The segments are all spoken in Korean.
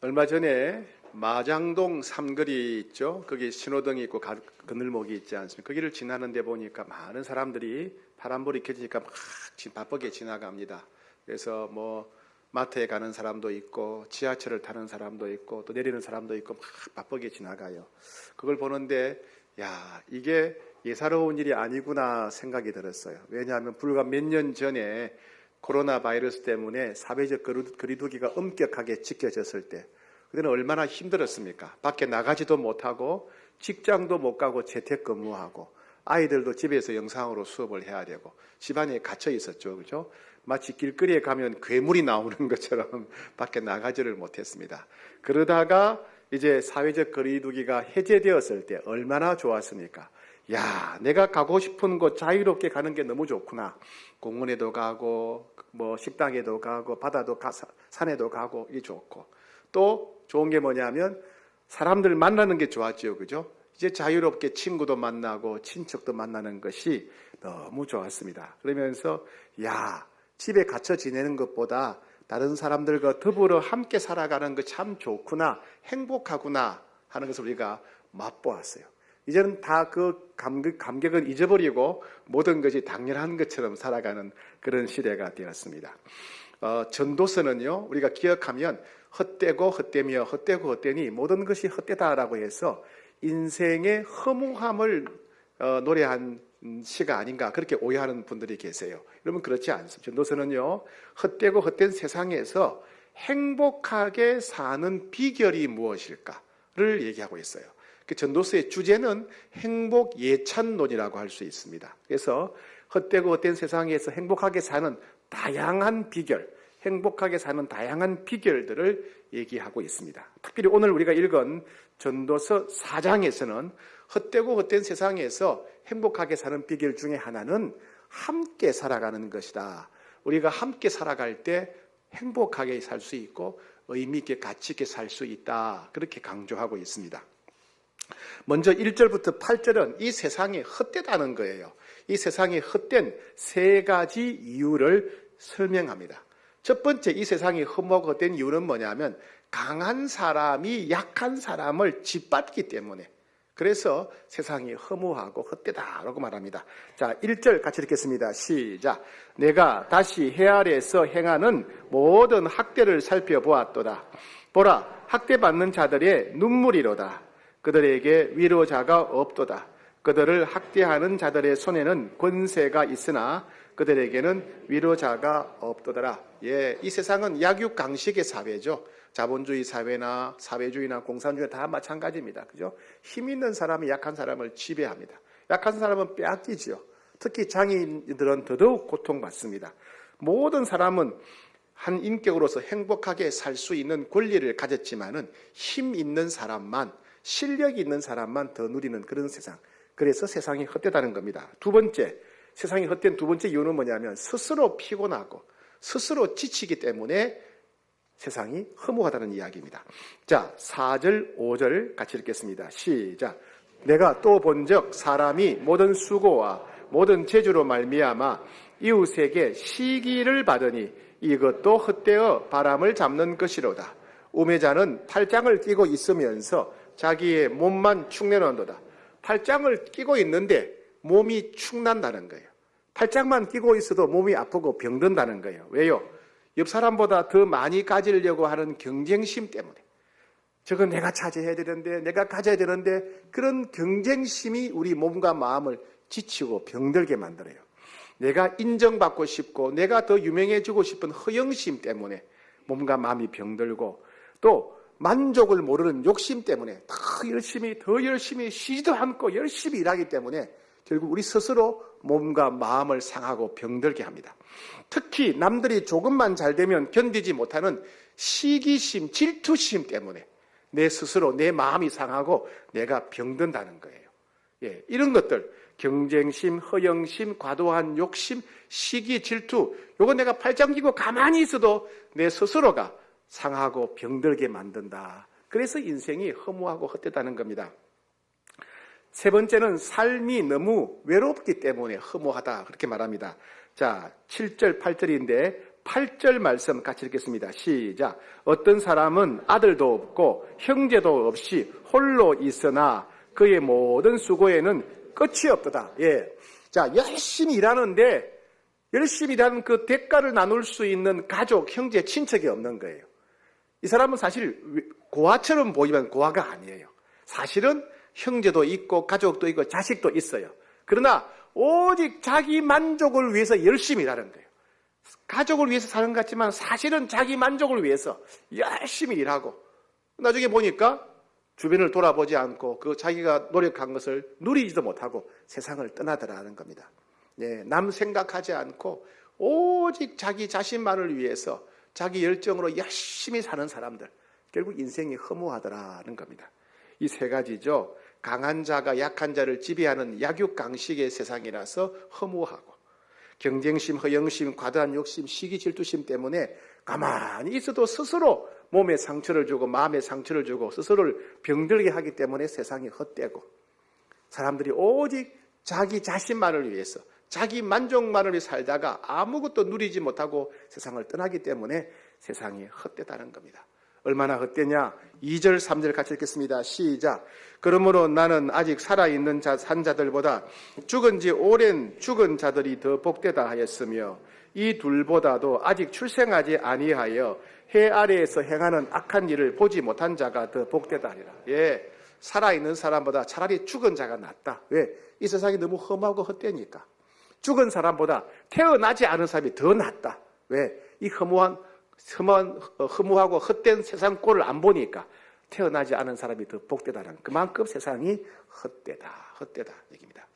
얼마 전에 마장동 삼거리 있죠. 거기 신호등이 있고 그늘목이 있지 않습니까? 거기를 지나는데 보니까 많은 사람들이 파란불이 켜지니까 막 바쁘게 지나갑니다. 그래서 뭐 마트에 가는 사람도 있고 지하철을 타는 사람도 있고 또 내리는 사람도 있고 막 바쁘게 지나가요. 그걸 보는데 야, 이게 예사로운 일이 아니구나 생각이 들었어요. 왜냐하면 불과 몇 년 전에 코로나 바이러스 때문에 사회적 거리두기가 엄격하게 지켜졌을 때 그때는 얼마나 힘들었습니까? 밖에 나가지도 못하고 직장도 못 가고 재택근무하고 아이들도 집에서 영상으로 수업을 해야 되고 집안에 갇혀 있었죠. 그죠? 마치 길거리에 가면 괴물이 나오는 것처럼 밖에 나가지를 못했습니다. 그러다가 이제 사회적 거리두기가 해제되었을 때 얼마나 좋았습니까? 야, 내가 가고 싶은 곳 자유롭게 가는 게 너무 좋구나. 공원에도 가고 뭐 식당에도 가고 바다도 산에도 가고 이게 좋고 또 좋은 게 뭐냐면 사람들 만나는 게 좋았죠. 그죠? 이제 자유롭게 친구도 만나고 친척도 만나는 것이 너무 좋았습니다. 그러면서 야, 집에 갇혀 지내는 것보다 다른 사람들과 더불어 함께 살아가는 거 참 좋구나, 행복하구나 하는 것을 우리가 맛보았어요. 이제는 다 그 감격은 잊어버리고 모든 것이 당연한 것처럼 살아가는 그런 시대가 되었습니다. 전도서는요, 우리가 기억하면 헛되고 헛되며 헛되고 헛되니 모든 것이 헛되다라고 해서 인생의 허무함을 노래한 시가 아닌가 그렇게 오해하는 분들이 계세요. 여러분 그렇지 않습니다. 전도서는요, 헛되고 헛된 세상에서 행복하게 사는 비결이 무엇일까를 얘기하고 있어요. 그 전도서의 주제는 행복 예찬론이라고 할 수 있습니다. 그래서 헛되고 헛된 세상에서 행복하게 사는 다양한 비결, 행복하게 사는 다양한 비결들을 얘기하고 있습니다. 특별히 오늘 우리가 읽은 전도서 4장에서는 헛되고 헛된 세상에서 행복하게 사는 비결 중에 하나는 함께 살아가는 것이다. 우리가 함께 살아갈 때 행복하게 살 수 있고 의미 있게 가치 있게 살 수 있다. 그렇게 강조하고 있습니다. 먼저 1절부터 8절은 이 세상이 헛되다는 거예요. 이 세상이 헛된 세 가지 이유를 설명합니다. 첫 번째, 이 세상이 허무하고 헛된 이유는 뭐냐면 강한 사람이 약한 사람을 짓밟기 때문에, 그래서 세상이 허무하고 헛되다라고 말합니다. 자, 1절 같이 읽겠습니다. 시작. 내가 다시 해 아래에서 행하는 모든 학대를 살펴보았도다. 보라, 학대받는 자들의 눈물이로다. 그들에게 위로자가 없도다. 그들을 학대하는 자들의 손에는 권세가 있으나 그들에게는 위로자가 없도다라. 예, 이 세상은 약육강식의 사회죠. 자본주의 사회나 사회주의나 공산주의 다 마찬가지입니다. 그죠? 힘 있는 사람이 약한 사람을 지배합니다. 약한 사람은 빼앗기죠. 특히 장애인들은 더더욱 고통받습니다. 모든 사람은 한 인격으로서 행복하게 살 수 있는 권리를 가졌지만은 힘 있는 사람만, 실력이 있는 사람만 더 누리는 그런 세상. 그래서 세상이 헛되다는 겁니다. 두 번째, 세상이 헛된 두 번째 이유는 뭐냐면 스스로 피곤하고 스스로 지치기 때문에 세상이 허무하다는 이야기입니다. 자, 4절, 5절 같이 읽겠습니다. 시작. 내가 또 본즉 사람이 모든 수고와 모든 재주로 말미암아 이웃에게 시기를 받으니 이것도 헛되어 바람을 잡는 것이로다. 우매자는 팔짱을 끼고 있으면서 자기의 몸만 축내는도다. 팔짱을 끼고 있는데 몸이 축난다는 거예요. 팔짱만 끼고 있어도 몸이 아프고 병든다는 거예요. 왜요? 옆 사람보다 더 많이 가지려고 하는 경쟁심 때문에. 저건 내가 차지해야 되는데, 내가 가져야 되는데, 그런 경쟁심이 우리 몸과 마음을 지치고 병들게 만들어요. 내가 인정받고 싶고 내가 더 유명해지고 싶은 허영심 때문에 몸과 마음이 병들고, 또 만족을 모르는 욕심 때문에 더 열심히 쉬지도 않고 열심히 일하기 때문에 결국 우리 스스로 몸과 마음을 상하고 병들게 합니다. 특히 남들이 조금만 잘 되면 견디지 못하는 시기심, 질투심 때문에 내 스스로 내 마음이 상하고 내가 병든다는 거예요. 예, 이런 것들, 경쟁심, 허영심, 과도한 욕심, 시기, 질투, 요거 내가 팔짱 끼고 가만히 있어도 내 스스로가 상하고 병들게 만든다. 그래서 인생이 허무하고 헛되다는 겁니다. 세 번째는 삶이 너무 외롭기 때문에 허무하다. 그렇게 말합니다. 자, 7절, 8절인데 8절 말씀 같이 읽겠습니다. 시작. 어떤 사람은 아들도 없고 형제도 없이 홀로 있으나 그의 모든 수고에는 끝이 없도다. 예. 자, 열심히 일하는데 열심히 일하는 그 대가를 나눌 수 있는 가족, 형제, 친척이 없는 거예요. 이 사람은 사실 고아처럼 보이면 고아가 아니에요. 사실은 형제도 있고 가족도 있고 자식도 있어요. 그러나 오직 자기 만족을 위해서 열심히 일하는 거예요. 가족을 위해서 사는 것 같지만 사실은 자기 만족을 위해서 열심히 일하고 나중에 보니까 주변을 돌아보지 않고 그 자기가 노력한 것을 누리지도 못하고 세상을 떠나더라는 겁니다. 예, 남 생각하지 않고 오직 자기 자신만을 위해서 자기 열정으로 열심히 사는 사람들, 결국 인생이 허무하더라는 겁니다. 이 세 가지죠. 강한 자가 약한 자를 지배하는 약육강식의 세상이라서 허무하고, 경쟁심, 허영심, 과다한 욕심, 시기, 질투심 때문에 가만히 있어도 스스로 몸에 상처를 주고 마음에 상처를 주고 스스로를 병들게 하기 때문에 세상이 헛되고, 사람들이 오직 자기 자신만을 위해서 자기 만족만을 위해 살다가 아무것도 누리지 못하고 세상을 떠나기 때문에 세상이 헛되다는 겁니다. 얼마나 헛되냐? 2절, 3절 같이 읽겠습니다. 시작. 그러므로 나는 아직 살아있는 산 자들보다 죽은 지 오랜 죽은 자들이 더 복되다 하였으며 이 둘보다도 아직 출생하지 아니하여 해 아래에서 행하는 악한 일을 보지 못한 자가 더 복되다 하리라. 예, 살아있는 사람보다 차라리 죽은 자가 낫다. 왜? 이 세상이 너무 험하고 헛되니까. 죽은 사람보다 태어나지 않은 사람이 더 낫다. 왜? 이 허무하고 헛된 세상 꼴을 안 보니까 태어나지 않은 사람이 더 복되다는, 그만큼 세상이 헛되다 얘기입니다.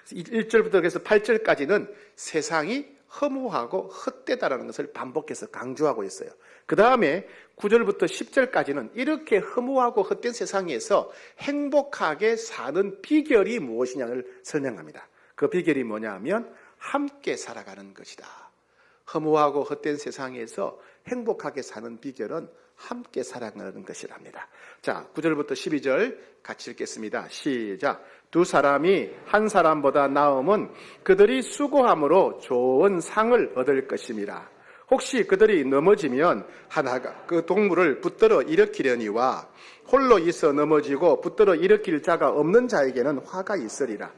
1절부터 그래서 8절까지는 세상이 허무하고 헛되다라는 것을 반복해서 강조하고 있어요. 그 다음에 9절부터 10절까지는 이렇게 허무하고 헛된 세상에서 행복하게 사는 비결이 무엇이냐를 설명합니다. 그 비결이 뭐냐 하면 함께 살아가는 것이다. 허무하고 헛된 세상에서 행복하게 사는 비결은 함께 살아가는 것이랍니다. 자, 9절부터 12절 같이 읽겠습니다. 시작. 두 사람이 한 사람보다 나음은 그들이 수고함으로 좋은 상을 얻을 것임이라. 혹시 그들이 넘어지면 하나가 그 동물을 붙들어 일으키려니와 홀로 있어 넘어지고 붙들어 일으킬 자가 없는 자에게는 화가 있으리라.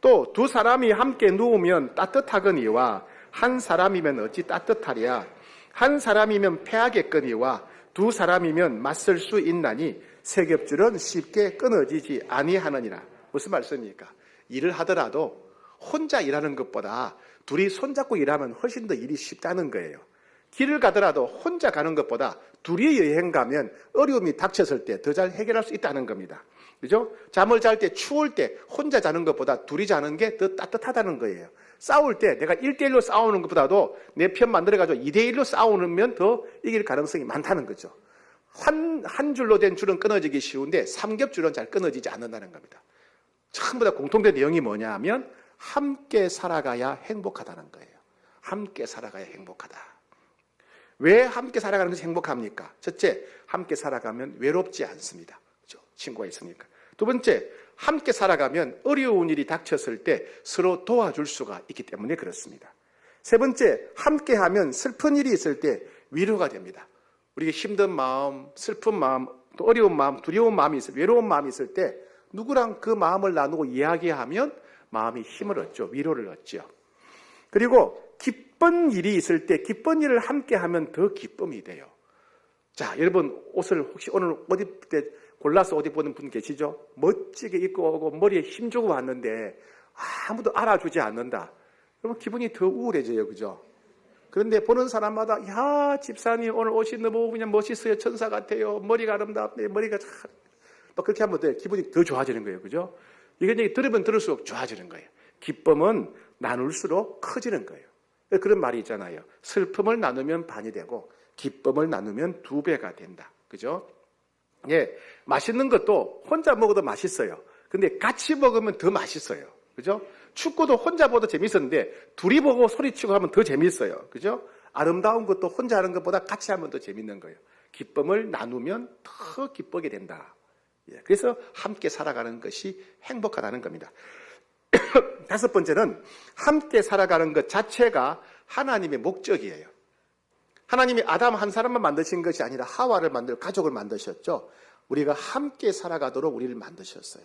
또 두 사람이 함께 누우면 따뜻하거니와 한 사람이면 어찌 따뜻하랴. 한 사람이면 패하겠거니와 두 사람이면 맞설 수 있나니 세 겹줄은 쉽게 끊어지지 아니하느니라. 무슨 말씀입니까? 일을 하더라도 혼자 일하는 것보다 둘이 손잡고 일하면 훨씬 더 일이 쉽다는 거예요. 길을 가더라도 혼자 가는 것보다 둘이 여행 가면 어려움이 닥쳤을 때 더 잘 해결할 수 있다는 겁니다. 그죠? 잠을 잘 때 추울 때 혼자 자는 것보다 둘이 자는 게 더 따뜻하다는 거예요. 싸울 때 내가 1대1로 싸우는 것보다도 내 편 만들어가지고 2대1로 싸우면 더 이길 가능성이 많다는 거죠. 한 줄로 된 줄은 끊어지기 쉬운데 3겹줄은 잘 끊어지지 않는다는 겁니다. 전부 다 공통된 내용이 뭐냐 하면 함께 살아가야 행복하다는 거예요. 함께 살아가야 행복하다. 왜 함께 살아가는 것이 행복합니까? 첫째, 함께 살아가면 외롭지 않습니다. 그렇죠? 친구가 있으니까. 두 번째, 함께 살아가면 어려운 일이 닥쳤을 때 서로 도와줄 수가 있기 때문에 그렇습니다. 세 번째, 함께하면 슬픈 일이 있을 때 위로가 됩니다. 우리가 힘든 마음, 슬픈 마음, 또 어려운 마음, 두려운 마음이 있을 때, 외로운 마음이 있을 때 누구랑 그 마음을 나누고 이야기하면 마음이 힘을 얻죠. 위로를 얻죠. 그리고 기쁜 일이 있을 때 기쁜 일을 함께하면 더 기쁨이 돼요. 자, 여러분 옷을 혹시 오늘 옷 입을 때 골라서 옷 입는 분 계시죠? 멋지게 입고 오고 머리에 힘주고 왔는데 아무도 알아주지 않는다. 그러면 기분이 더 우울해져요. 그죠? 그런데 보는 사람마다 야, 집사님 오늘 옷이 너무 그냥 멋있어요. 천사 같아요. 머리가 아름답네. 머리가 참 막 그렇게 하면 기분이 더 좋아지는 거예요. 그죠? 이게 들으면 들을수록 좋아지는 거예요. 기쁨은 나눌수록 커지는 거예요. 그런 말이 있잖아요. 슬픔을 나누면 반이 되고 기쁨을 나누면 2배가 된다. 그죠? 예, 맛있는 것도 혼자 먹어도 맛있어요. 근데 같이 먹으면 더 맛있어요. 그죠? 축구도 혼자 보도 재밌었는데 둘이 보고 소리치고 하면 더 재밌어요. 그죠? 아름다운 것도 혼자 하는 것보다 같이 하면 더 재밌는 거예요. 기쁨을 나누면 더 기쁘게 된다. 예, 그래서 함께 살아가는 것이 행복하다는 겁니다. 5번째는 함께 살아가는 것 자체가 하나님의 목적이에요. 하나님이 아담 한 사람만 만드신 것이 아니라 하와를 만들 가족을 만드셨죠. 우리가 함께 살아가도록 우리를 만드셨어요.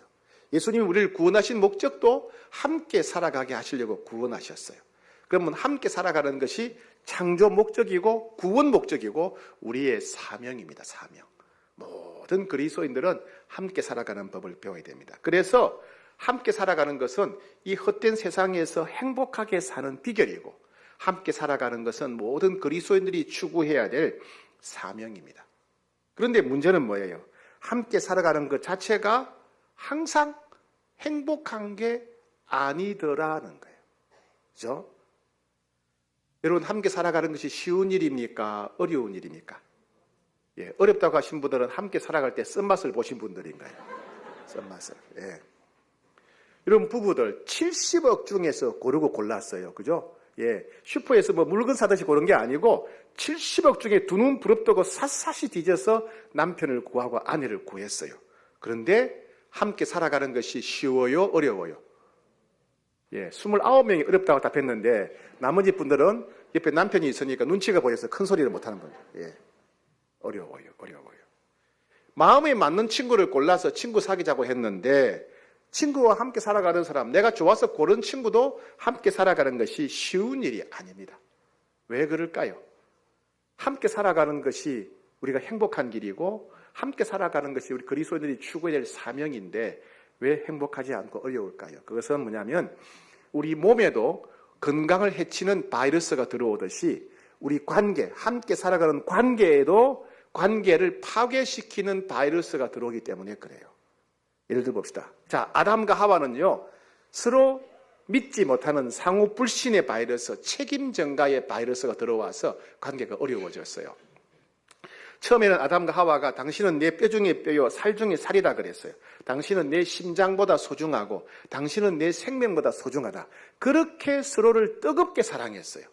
예수님이 우리를 구원하신 목적도 함께 살아가게 하시려고 구원하셨어요. 그러면 함께 살아가는 것이 창조 목적이고 구원 목적이고 우리의 사명입니다. 사명. 모든 그리스도인들은 함께 살아가는 법을 배워야 됩니다. 그래서 함께 살아가는 것은 이 헛된 세상에서 행복하게 사는 비결이고 함께 살아가는 것은 모든 그리스도인들이 추구해야 될 사명입니다. 그런데 문제는 뭐예요? 함께 살아가는 것 자체가 항상 행복한 게 아니더라는 거예요. 그죠? 여러분, 함께 살아가는 것이 쉬운 일입니까? 어려운 일입니까? 예, 어렵다고 하신 분들은 함께 살아갈 때 쓴맛을 보신 분들인가요? 쓴맛을. 예. 여러분, 부부들 70억 중에서 고르고 골랐어요. 그죠? 예. 슈퍼에서 뭐 물건 사듯이 고른 게 아니고 70억 중에 두 눈 부릅뜨고 샅샅이 뒤져서 남편을 구하고 아내를 구했어요. 그런데 함께 살아가는 것이 쉬워요? 어려워요? 예, 29명이 어렵다고 답했는데 나머지 분들은 옆에 남편이 있으니까 눈치가 보여서 큰 소리를 못하는 거예요. 예, 어려워요. 마음에 맞는 친구를 골라서 친구 사귀자고 했는데 친구와 함께 살아가는 사람, 내가 좋아서 고른 친구도 함께 살아가는 것이 쉬운 일이 아닙니다. 왜 그럴까요? 함께 살아가는 것이 우리가 행복한 길이고 함께 살아가는 것이 우리 그리스도인들이 추구해야 될 사명인데 왜 행복하지 않고 어려울까요? 그것은 뭐냐면 우리 몸에도 건강을 해치는 바이러스가 들어오듯이 우리 관계, 함께 살아가는 관계에도 관계를 파괴시키는 바이러스가 들어오기 때문에 그래요. 예를 들어 봅시다. 자, 아담과 하와는요, 서로 믿지 못하는 상호 불신의 바이러스, 책임 전가의 바이러스가 들어와서 관계가 어려워졌어요. 처음에는 아담과 하와가 당신은 내 뼈 중에 뼈요 살 중에 살이다 그랬어요. 당신은 내 심장보다 소중하고 당신은 내 생명보다 소중하다. 그렇게 서로를 뜨겁게 사랑했어요.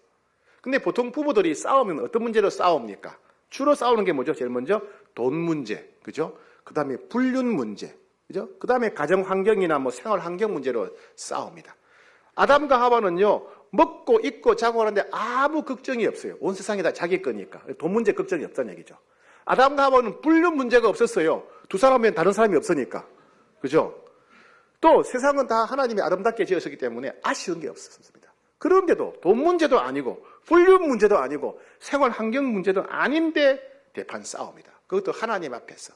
근데 보통 부부들이 싸우면 어떤 문제로 싸웁니까? 주로 싸우는 게 뭐죠? 제일 먼저 돈 문제, 그죠? 그 다음에 불륜 문제, 그죠? 그 다음에 가정 환경이나 뭐 생활 환경 문제로 싸웁니다. 아담과 하와는요, 먹고 입고 자고 하는데 아무 걱정이 없어요. 온 세상이 다 자기 거니까. 돈 문제 걱정이 없다는 얘기죠. 아담과 하와는 불륜 문제가 없었어요. 두 사람은 다른 사람이 없으니까. 그죠? 또 세상은 다 하나님이 아름답게 지으셨기 때문에 아쉬운 게 없었습니다. 그런데도 돈 문제도 아니고 불륜 문제도 아니고 생활 환경 문제도 아닌데 대판 싸웁니다. 그것도 하나님 앞에서.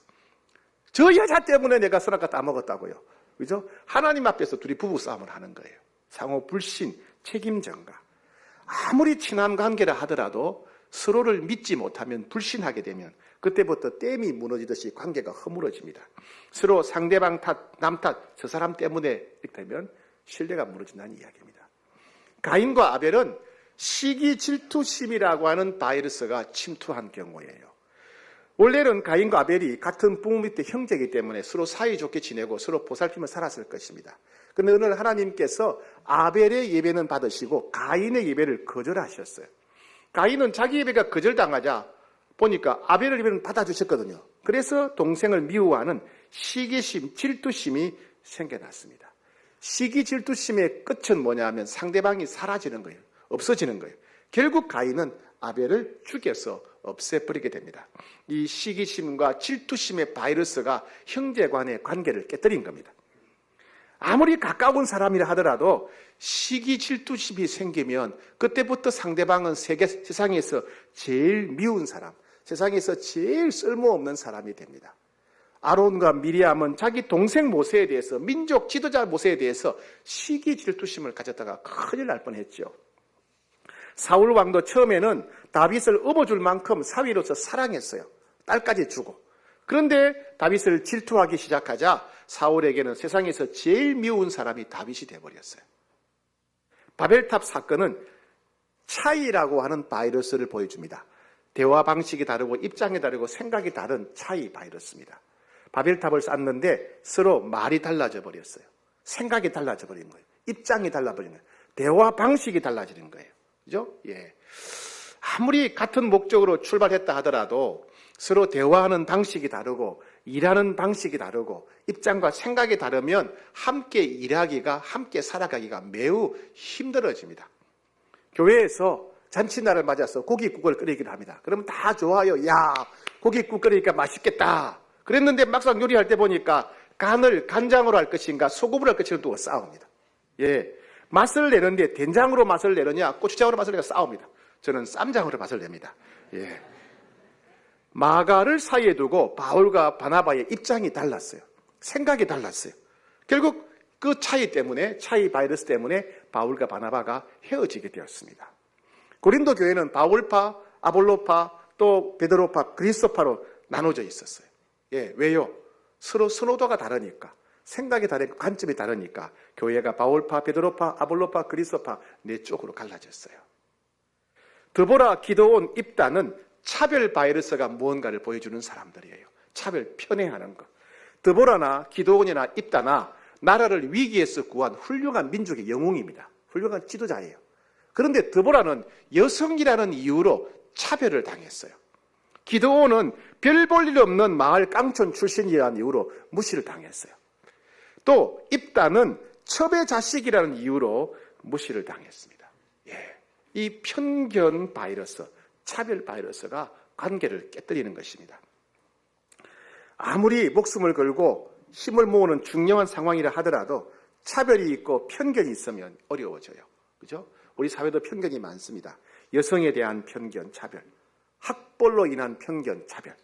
저 여자 때문에 내가 선악과 따먹었다고요. 그죠? 하나님 앞에서 둘이 부부 싸움을 하는 거예요. 상호 불신, 책임 전가. 아무리 친한 관계라 하더라도 서로를 믿지 못하면 불신하게 되면 그때부터 댐이 무너지듯이 관계가 허물어집니다. 서로 상대방 탓, 남 탓, 저 사람 때문에 이렇게 되면 신뢰가 무너진다는 이야기입니다. 가인과 아벨은 시기 질투심이라고 하는 바이러스가 침투한 경우예요. 원래는 가인과 아벨이 같은 부모 밑에 형제이기 때문에 서로 사이좋게 지내고 서로 보살피며 살았을 것입니다. 그런데 어느 날 하나님께서 아벨의 예배는 받으시고 가인의 예배를 거절하셨어요. 가인은 자기 예배가 거절당하자 보니까 아벨의 예배는 받아주셨거든요. 그래서 동생을 미워하는 시기심, 질투심이 생겨났습니다. 시기 질투심의 끝은 뭐냐 하면 상대방이 사라지는 거예요. 없어지는 거예요. 결국 가인은 아벨을 죽여서 없애버리게 됩니다. 이 시기심과 질투심의 바이러스가 형제 간의 관계를 깨뜨린 겁니다. 아무리 가까운 사람이라 하더라도 시기 질투심이 생기면 그때부터 상대방은 세상에서 제일 미운 사람, 세상에서 제일 쓸모없는 사람이 됩니다. 아론과 미리암은 자기 동생 모세에 대해서, 민족 지도자 모세에 대해서 시기 질투심을 가졌다가 큰일 날 뻔했죠. 사울 왕도 처음에는 다윗을 업어줄 만큼 사위로서 사랑했어요. 딸까지 주고. 그런데 다윗을 질투하기 시작하자 사울에게는 세상에서 제일 미운 사람이 다윗이 되어버렸어요. 바벨탑 사건은 차이라고 하는 바이러스를 보여줍니다. 대화 방식이 다르고 입장이 다르고 생각이 다른 차이 바이러스입니다. 바벨탑을 쌓는데 서로 말이 달라져 버렸어요. 생각이 달라져 버린 거예요. 입장이 달라버린 거예요. 대화 방식이 달라지는 거예요. 그죠? 예. 아무리 같은 목적으로 출발했다 하더라도 서로 대화하는 방식이 다르고 일하는 방식이 다르고 입장과 생각이 다르면 함께 일하기가, 함께 살아가기가 매우 힘들어집니다. 교회에서 잔치날을 맞아서 고깃국을 끓이기를 합니다. 그러면 다 좋아요. 야, 고깃국 끓이니까 맛있겠다. 그랬는데 막상 요리할 때 보니까 간을 간장으로 할 것인가 소금으로 할 것인가 두고 싸웁니다. 예, 맛을 내는데 된장으로 맛을 내느냐 고추장으로 맛을 내냐 싸웁니다. 저는 쌈장으로 맛을 냅니다. 예. 마가를 사이에 두고 바울과 바나바의 입장이 달랐어요. 생각이 달랐어요. 결국 그 차이 바이러스 때문에 바울과 바나바가 헤어지게 되었습니다. 고린도 교회는 바울파, 아볼로파, 또 베드로파, 그리스도파로 나눠져 있었어요. 예, 왜요? 서로 선호도가 다르니까, 생각이 다르니까, 관점이 다르니까 교회가 바울파, 베드로파, 아볼로파, 그리스도파 네 쪽으로 갈라졌어요. 드보라, 기도온, 입다는 차별 바이러스가 무언가를 보여주는 사람들이에요. 차별, 편애하는 것. 드보라나 기도온이나 입다나 나라를 위기에서 구한 훌륭한 민족의 영웅입니다. 훌륭한 지도자예요. 그런데 드보라는 여성이라는 이유로 차별을 당했어요. 기드온은 별 볼 일 없는 마을 깡촌 출신이라는 이유로 무시를 당했어요. 또 입다는 첩의 자식이라는 이유로 무시를 당했습니다. 예, 이 편견 바이러스, 차별 바이러스가 관계를 깨뜨리는 것입니다. 아무리 목숨을 걸고 힘을 모으는 중요한 상황이라 하더라도 차별이 있고 편견이 있으면 어려워져요. 그죠? 우리 사회도 편견이 많습니다. 여성에 대한 편견, 차별, 학벌로 인한 편견, 차별,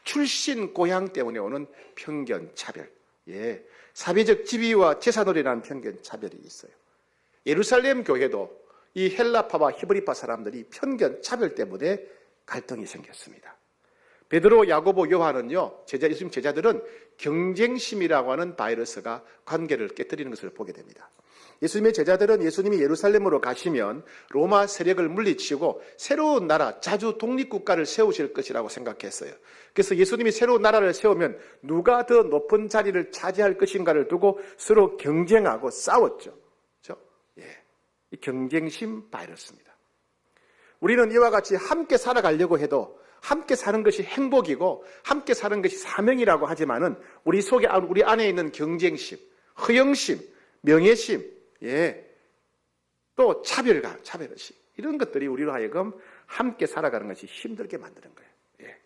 출신, 고향 때문에 오는 편견, 차별, 예, 사회적 지위와 재산으로 인한 편견, 차별이 있어요. 예루살렘 교회도 이 헬라파와 히브리파 사람들이 편견, 차별 때문에 갈등이 생겼습니다. 베드로, 야고보, 요한은요, 예수님 제자들은 경쟁심이라고 하는 바이러스가 관계를 깨뜨리는 것을 보게 됩니다. 예수님의 제자들은 예수님이 예루살렘으로 가시면 로마 세력을 물리치고 새로운 나라, 자주 독립국가를 세우실 것이라고 생각했어요. 그래서 예수님이 새로운 나라를 세우면 누가 더 높은 자리를 차지할 것인가를 두고 서로 경쟁하고 싸웠죠. 그렇죠? 예. 이 경쟁심 바이러스입니다. 우리는 이와 같이 함께 살아가려고 해도 함께 사는 것이 행복이고 함께 사는 것이 사명이라고 하지만은 우리 속에, 우리 안에 있는 경쟁심, 허영심, 명예심, 예, 또 차별감, 차별의식, 이런 것들이 우리로 하여금 함께 살아가는 것이 힘들게 만드는 거예요. 예.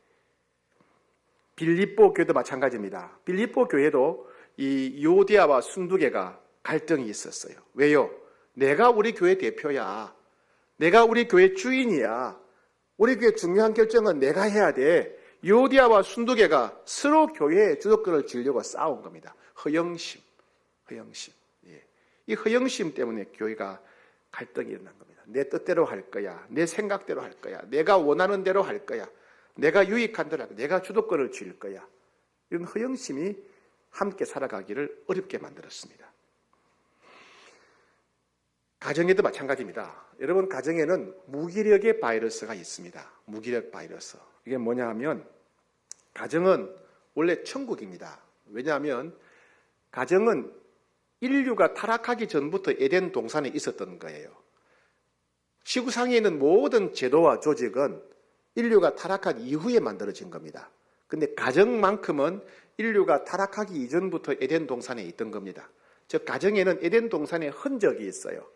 빌립보 교회도 마찬가지입니다. 빌립보 교회도 이 요디아와 순두계가 갈등이 있었어요. 왜요? 내가 우리 교회 대표야. 내가 우리 교회 주인이야. 우리 교회 중요한 결정은 내가 해야 돼. 요디아와 순두계가 서로 교회의 주도권을 쥐려고 싸운 겁니다. 허영심, 허영심. 예. 이 허영심 때문에 교회가 갈등이 일어난 겁니다. 내 뜻대로 할 거야. 내 생각대로 할 거야. 내가 원하는 대로 할 거야. 내가 유익한 대로 할 거야. 내가 주도권을 쥘 거야. 이런 허영심이 함께 살아가기를 어렵게 만들었습니다. 가정에도 마찬가지입니다. 여러분, 가정에는 무기력의 바이러스가 있습니다. 무기력 바이러스. 이게 뭐냐 하면 가정은 원래 천국입니다. 왜냐하면 가정은 인류가 타락하기 전부터 에덴 동산에 있었던 거예요. 지구상에 있는 모든 제도와 조직은 인류가 타락한 이후에 만들어진 겁니다. 근데 가정만큼은 인류가 타락하기 이전부터 에덴 동산에 있던 겁니다. 즉 가정에는 에덴 동산의 흔적이 있어요.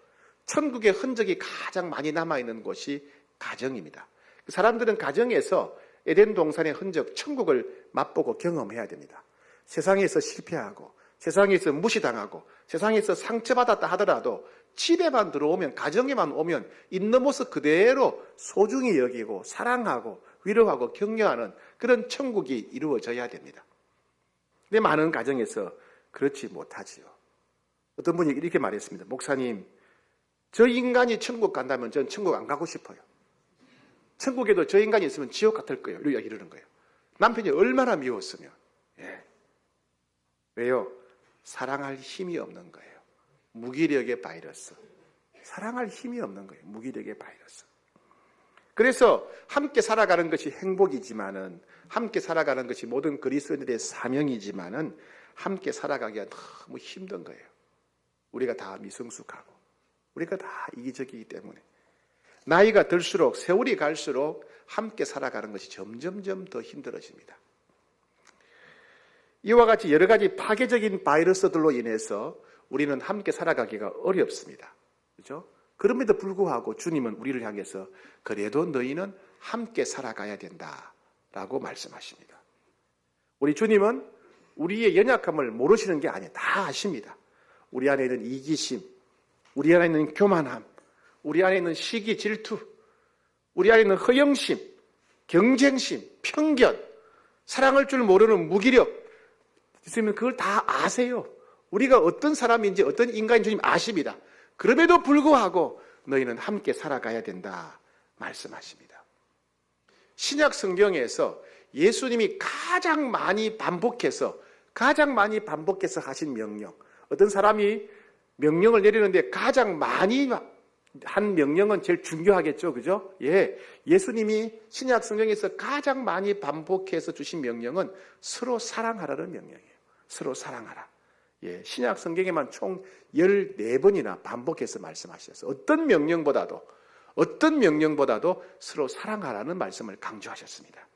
천국의 흔적이 가장 많이 남아있는 곳이 가정입니다. 사람들은 가정에서 에덴 동산의 흔적, 천국을 맛보고 경험해야 됩니다. 세상에서 실패하고 세상에서 무시당하고 세상에서 상처받았다 하더라도 집에만 들어오면, 가정에만 오면 있는 모습 그대로 소중히 여기고 사랑하고 위로하고 격려하는 그런 천국이 이루어져야 됩니다. 근데 많은 가정에서 그렇지 못하지요. 어떤 분이 이렇게 말했습니다. 목사님, 저 인간이 천국 간다면 전 천국 안 가고 싶어요. 천국에도 저 인간이 있으면 지옥 같을 거예요. 이러는 거예요. 남편이 얼마나 미웠으면. 예. 왜요? 사랑할 힘이 없는 거예요. 무기력의 바이러스. 사랑할 힘이 없는 거예요. 무기력의 바이러스. 그래서 함께 살아가는 것이 행복이지만은, 함께 살아가는 것이 모든 그리스도인들의 사명이지만은 함께 살아가기가 너무 힘든 거예요. 우리가 다 미성숙하고 우리가 다 이기적이기 때문에 나이가 들수록, 세월이 갈수록 함께 살아가는 것이 점점점 더 힘들어집니다. 이와 같이 여러 가지 파괴적인 바이러스들로 인해서 우리는 함께 살아가기가 어렵습니다. 그렇죠? 그럼에도 불구하고 주님은 우리를 향해서 그래도 너희는 함께 살아가야 된다라고 말씀하십니다. 우리 주님은 우리의 연약함을 모르시는 게 아니에요. 다 아십니다. 우리 안에 있는 이기심, 우리 안에 있는 교만함, 우리 안에 있는 시기, 질투, 우리 안에 있는 허영심, 경쟁심, 편견, 사랑할 줄 모르는 무기력, 주님은 그걸 다 아세요. 우리가 어떤 사람인지 어떤 인간인지 주님 아십니다. 그럼에도 불구하고 너희는 함께 살아가야 된다 말씀하십니다. 신약 성경에서 예수님이 가장 많이 반복해서 하신 명령, 어떤 사람이 명령을 내리는데 가장 많이 한 명령은 제일 중요하겠죠, 그죠? 예, 예수님이 신약 성경에서 가장 많이 반복해서 주신 명령은 서로 사랑하라는 명령이에요. 서로 사랑하라. 예, 신약 성경에만 총 14번이나 반복해서 말씀하셨어요. 어떤 명령보다도 서로 사랑하라는 말씀을 강조하셨습니다.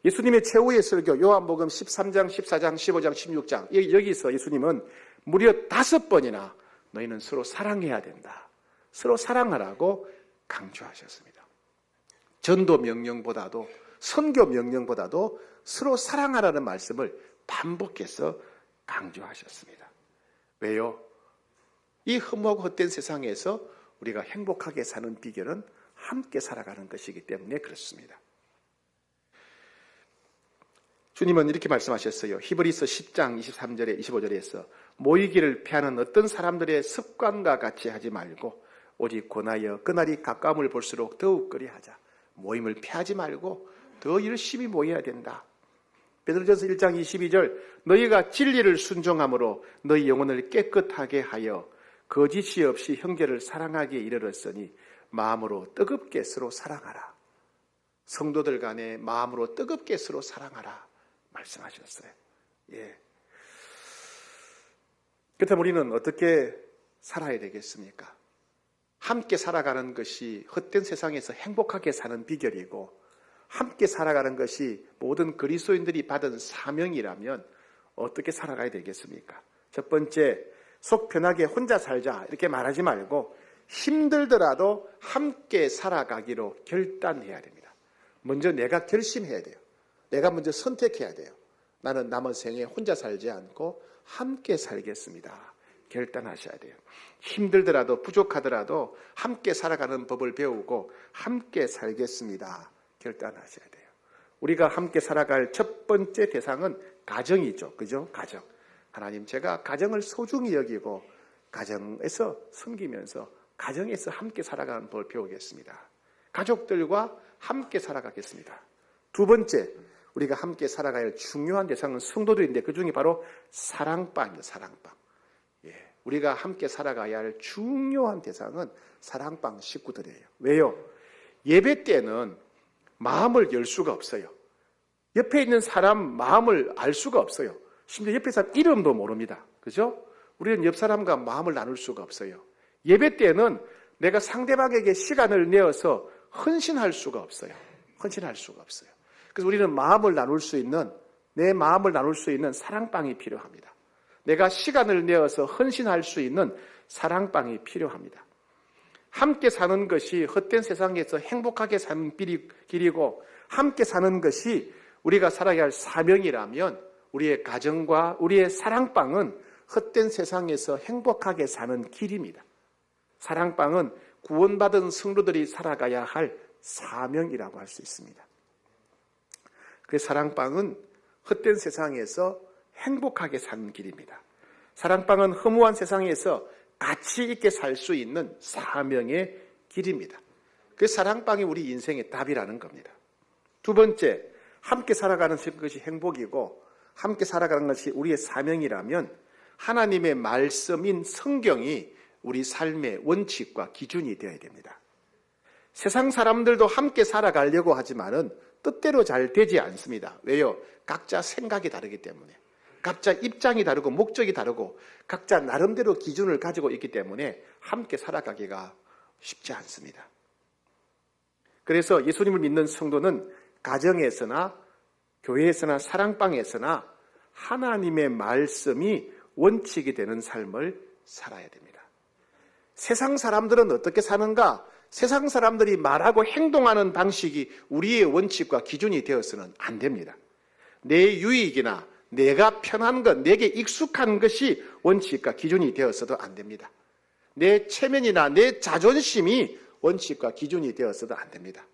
예수님의 최후의 설교 요한복음 13장, 14장, 15장, 16장 여기서 예수님은 무려 5번이나 너희는 서로 사랑해야 된다. 서로 사랑하라고 강조하셨습니다. 전도 명령보다도 선교 명령보다도 서로 사랑하라는 말씀을 반복해서 강조하셨습니다. 왜요? 이 허무하고 헛된 세상에서 우리가 행복하게 사는 비결은 함께 살아가는 것이기 때문에 그렇습니다. 주님은 이렇게 말씀하셨어요. 히브리서 10장 23절에 25절에서 모이기를 피하는 어떤 사람들의 습관과 같이 하지 말고 오직 권하여 그날이 가까움을 볼수록 더욱 그리하자. 모임을 피하지 말고 더 열심히 모여야 된다. 베드로전서 1장 22절 너희가 진리를 순종함으로 너희 영혼을 깨끗하게 하여 거짓이 없이 형제를 사랑하기에 이르렀으니 마음으로 뜨겁게 서로 사랑하라. 성도들 간에 마음으로 뜨겁게 서로 사랑하라 말씀하셨어요. 예. 그렇다면 우리는 어떻게 살아야 되겠습니까? 함께 살아가는 것이 헛된 세상에서 행복하게 사는 비결이고 함께 살아가는 것이 모든 그리스도인들이 받은 사명이라면 어떻게 살아가야 되겠습니까? 첫 번째, 속 편하게 혼자 살자 이렇게 말하지 말고 힘들더라도 함께 살아가기로 결단해야 됩니다. 먼저 내가 결심해야 돼요. 내가 먼저 선택해야 돼요. 나는 남은 생에 혼자 살지 않고 함께 살겠습니다. 결단하셔야 돼요. 힘들더라도 부족하더라도 함께 살아가는 법을 배우고 함께 살겠습니다. 결단하셔야 돼요. 우리가 함께 살아갈 첫 번째 대상은 가정이죠. 그죠? 가정. 하나님, 제가 가정을 소중히 여기고 가정에서 섬기면서 가정에서 함께 살아가는 법을 배우겠습니다. 가족들과 함께 살아가겠습니다. 두 번째, 우리가 함께 살아가야 할 중요한 대상은 성도들인데 그 중에 바로 사랑방입니다. 사랑방. 예, 우리가 함께 살아가야 할 중요한 대상은 사랑방 식구들이에요. 왜요? 예배 때는 마음을 열 수가 없어요. 옆에 있는 사람 마음을 알 수가 없어요. 심지어 옆에 사람 이름도 모릅니다. 그죠? 우리는 옆 사람과 마음을 나눌 수가 없어요. 예배 때는 내가 상대방에게 시간을 내어서 헌신할 수가 없어요. 헌신할 수가 없어요. 그래서 우리는 마음을 나눌 수 있는, 내 마음을 나눌 수 있는 사랑방이 필요합니다. 내가 시간을 내어서 헌신할 수 있는 사랑방이 필요합니다. 함께 사는 것이 헛된 세상에서 행복하게 사는 길이고 함께 사는 것이 우리가 살아야 할 사명이라면 우리의 가정과 우리의 사랑방은 헛된 세상에서 행복하게 사는 길입니다. 사랑방은 구원받은 성도들이 살아가야 할 사명이라고 할 수 있습니다. 그 사랑방은 헛된 세상에서 행복하게 사는 길입니다. 사랑방은 허무한 세상에서 가치 있게 살 수 있는 사명의 길입니다. 그 사랑방이 우리 인생의 답이라는 겁니다. 두 번째, 함께 살아가는 것이 행복이고 함께 살아가는 것이 우리의 사명이라면 하나님의 말씀인 성경이 우리 삶의 원칙과 기준이 되어야 됩니다. 세상 사람들도 함께 살아가려고 하지만은 뜻대로 잘 되지 않습니다. 왜요? 각자 생각이 다르기 때문에. 각자 입장이 다르고 목적이 다르고 각자 나름대로 기준을 가지고 있기 때문에 함께 살아가기가 쉽지 않습니다. 그래서 예수님을 믿는 성도는 가정에서나 교회에서나 사랑방에서나 하나님의 말씀이 원칙이 되는 삶을 살아야 됩니다. 세상 사람들은 어떻게 사는가? 세상 사람들이 말하고 행동하는 방식이 우리의 원칙과 기준이 되어서는 안 됩니다. 내 유익이나 내가 편한 것, 내게 익숙한 것이 원칙과 기준이 되어서도 안 됩니다. 내 체면이나 내 자존심이 원칙과 기준이 되어서도 안 됩니다.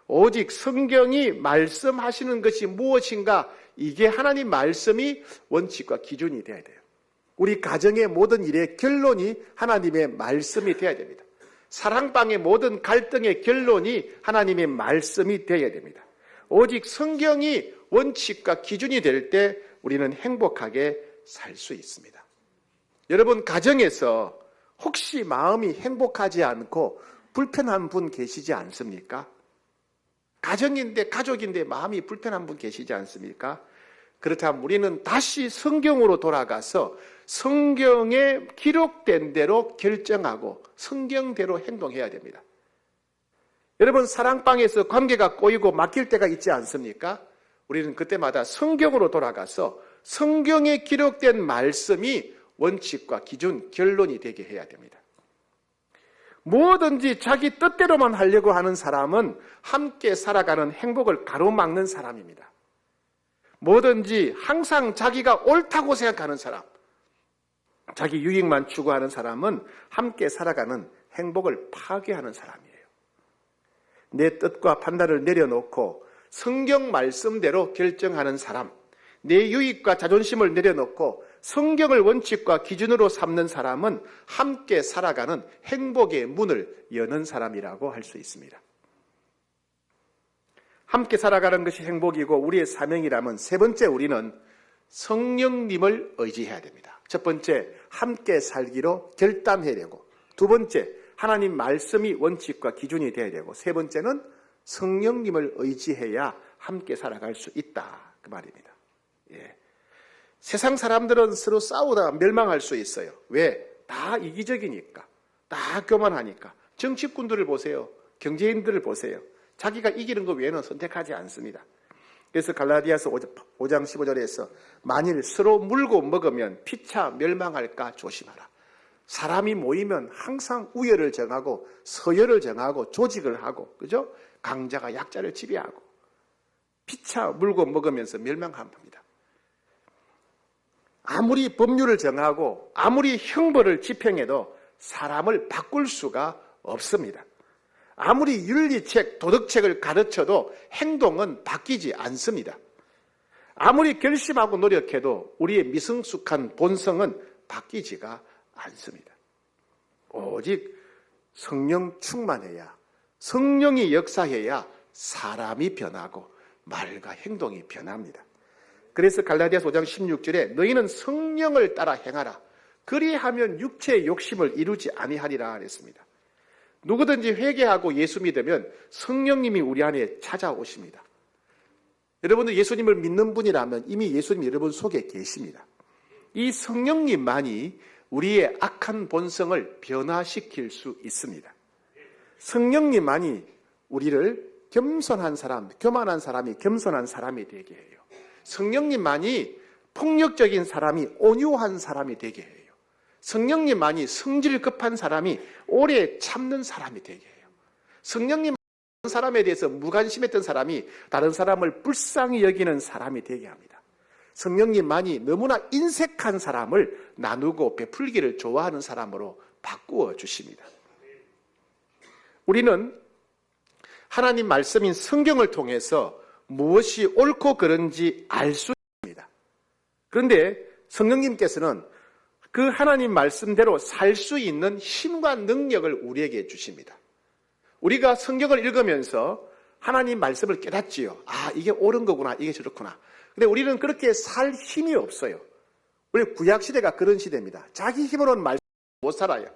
오직 성경이 말씀하시는 것이 무엇인가, 이게 하나님 말씀이 원칙과 기준이 되어야 돼요. 우리 가정의 모든 일의 결론이 하나님의 말씀이 되어야 됩니다. 사랑방의 모든 갈등의 결론이 하나님의 말씀이 되어야 됩니다. 오직 성경이 원칙과 기준이 될 때 우리는 행복하게 살 수 있습니다. 여러분, 가정에서 혹시 마음이 행복하지 않고 불편한 분 계시지 않습니까? 가정인데, 가족인데 마음이 불편한 분 계시지 않습니까? 그렇다면 우리는 다시 성경으로 돌아가서 성경에 기록된 대로 결정하고 성경대로 행동해야 됩니다. 여러분, 사랑방에서 관계가 꼬이고 막힐 때가 있지 않습니까? 우리는 그때마다 성경으로 돌아가서 성경에 기록된 말씀이 원칙과 기준, 결론이 되게 해야 됩니다. 뭐든지 자기 뜻대로만 하려고 하는 사람은 함께 살아가는 행복을 가로막는 사람입니다. 뭐든지 항상 자기가 옳다고 생각하는 사람, 자기 유익만 추구하는 사람은 함께 살아가는 행복을 파괴하는 사람이에요. 내 뜻과 판단을 내려놓고 성경 말씀대로 결정하는 사람, 내 유익과 자존심을 내려놓고 성경을 원칙과 기준으로 삼는 사람은 함께 살아가는 행복의 문을 여는 사람이라고 할 수 있습니다. 함께 살아가는 것이 행복이고 우리의 사명이라면 세 번째, 우리는 성령님을 의지해야 됩니다. 첫 번째, 함께 살기로 결단해야 되고, 두 번째, 하나님 말씀이 원칙과 기준이 되어야 되고, 세 번째는 성령님을 의지해야 함께 살아갈 수 있다, 그 말입니다. 예. 세상 사람들은 서로 싸우다가 멸망할 수 있어요. 왜? 다 이기적이니까, 다 교만하니까. 정치꾼들을 보세요. 경제인들을 보세요. 자기가 이기는 것 외에는 선택하지 않습니다. 그래서 갈라디아서 5장 15절에서 만일 서로 물고 먹으면 피차 멸망할까 조심하라. 사람이 모이면 항상 우열을 정하고 서열을 정하고 조직을 하고, 그죠? 강자가 약자를 지배하고 피차 물고 먹으면서 멸망합니다. 아무리 법률을 정하고 아무리 형벌을 집행해도 사람을 바꿀 수가 없습니다. 아무리 윤리책, 도덕책을 가르쳐도 행동은 바뀌지 않습니다. 아무리 결심하고 노력해도 우리의 미성숙한 본성은 바뀌지가 않습니다. 오직 성령 충만해야, 성령이 역사해야 사람이 변하고 말과 행동이 변합니다. 그래서 갈라디아서 5장 16절에 너희는 성령을 따라 행하라. 그리하면 육체의 욕심을 이루지 아니하리라 했습니다. 누구든지 회개하고 예수 믿으면 성령님이 우리 안에 찾아오십니다. 여러분들 예수님을 믿는 분이라면 이미 예수님이 여러분 속에 계십니다. 이 성령님만이 우리의 악한 본성을 변화시킬 수 있습니다. 성령님만이 우리를 겸손한 사람, 교만한 사람이 겸손한 사람이 되게 해요. 성령님만이 폭력적인 사람이 온유한 사람이 되게 해요. 성령님만이 성질 급한 사람이 오래 참는 사람이 되게 해요. 성령님 사람에 대해서 무관심했던 사람이 다른 사람을 불쌍히 여기는 사람이 되게 합니다. 성령님만이 너무나 인색한 사람을 나누고 베풀기를 좋아하는 사람으로 바꾸어 주십니다. 우리는 하나님 말씀인 성경을 통해서 무엇이 옳고 그른지 알 수 있습니다. 그런데 성령님께서는 그 하나님 말씀대로 살 수 있는 힘과 능력을 우리에게 주십니다. 우리가 성경을 읽으면서 하나님 말씀을 깨닫지요. 아, 이게 옳은 거구나, 이게 저렇구나. 근데 우리는 그렇게 살 힘이 없어요. 우리 구약시대가 그런 시대입니다. 자기 힘으로는 말씀 못 살아요.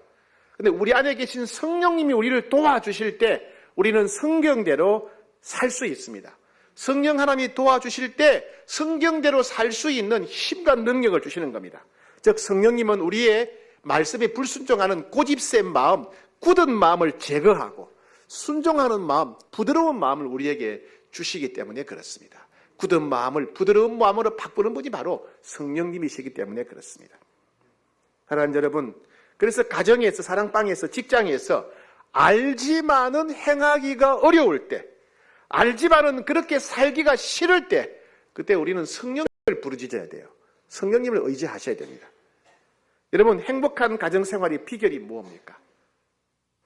근데 우리 안에 계신 성령님이 우리를 도와주실 때 우리는 성경대로 살 수 있습니다. 성령 하나님이 도와주실 때 성경대로 살 수 있는 힘과 능력을 주시는 겁니다. 즉 성령님은 우리의 말씀에 불순종하는 고집센 마음, 굳은 마음을 제거하고 순종하는 마음, 부드러운 마음을 우리에게 주시기 때문에 그렇습니다. 굳은 마음을 부드러운 마음으로 바꾸는 분이 바로 성령님이시기 때문에 그렇습니다. 사랑하는 여러분, 그래서 가정에서, 사랑방에서, 직장에서 알지만은 행하기가 어려울 때, 알지만은 그렇게 살기가 싫을 때, 그때 우리는 성령을 부르짖어야 돼요. 성령님을 의지하셔야 됩니다. 여러분, 행복한 가정생활의 비결이 뭡니까?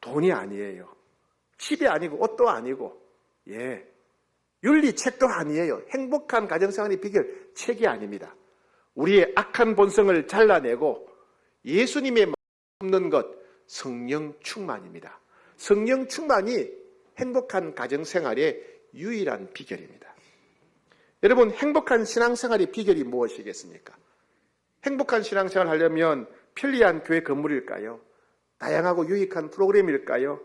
돈이 아니에요. 집이 아니고 옷도 아니고, 윤리책도 아니에요. 행복한 가정생활의 비결, 책이 아닙니다. 우리의 악한 본성을 잘라내고 예수님의 마음 없는 것, 성령 충만입니다. 성령 충만이 행복한 가정생활의 유일한 비결입니다. 여러분, 행복한 신앙생활의 비결이 무엇이겠습니까? 행복한 신앙생활을 하려면 편리한 교회 건물일까요? 다양하고 유익한 프로그램일까요?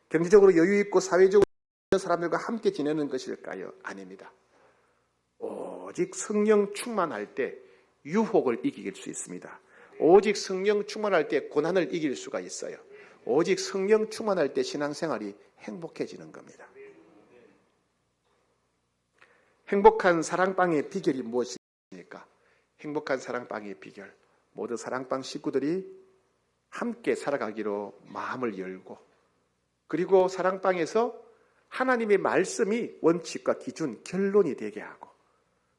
경제적으로 여유있고 사회적으로 사람들과 함께 지내는 것일까요? 아닙니다. 오직 성령 충만할 때 유혹을 이길 수 있습니다. 오직 성령 충만할 때 고난을 이길 수가 있어요. 오직 성령 충만할 때 신앙생활이 행복해지는 겁니다. 행복한 사랑방의 비결이 무엇입니까? 행복한 사랑방의 비결, 모두 사랑방 식구들이 함께 살아가기로 마음을 열고, 그리고 사랑방에서 하나님의 말씀이 원칙과 기준, 결론이 되게 하고,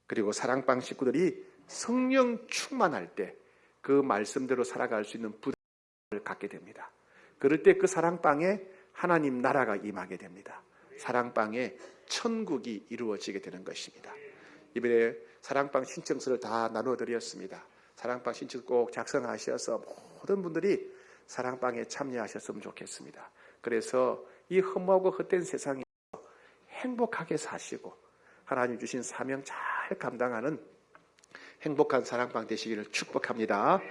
그리고 사랑방 식구들이 성령 충만할 때 그 말씀대로 살아갈 수 있는 부담을 갖게 됩니다. 그럴 때 그 사랑방에 하나님 나라가 임하게 됩니다. 사랑방에 천국이 이루어지게 되는 것입니다. 이번에 사랑방 신청서를 다 나눠드렸습니다. 사랑방 신청 꼭 작성하셔서 모든 분들이 사랑방에 참여하셨으면 좋겠습니다. 그래서 이 허무하고 헛된 세상에서 행복하게 사시고 하나님 주신 사명 잘 감당하는 행복한 사랑방 되시기를 축복합니다.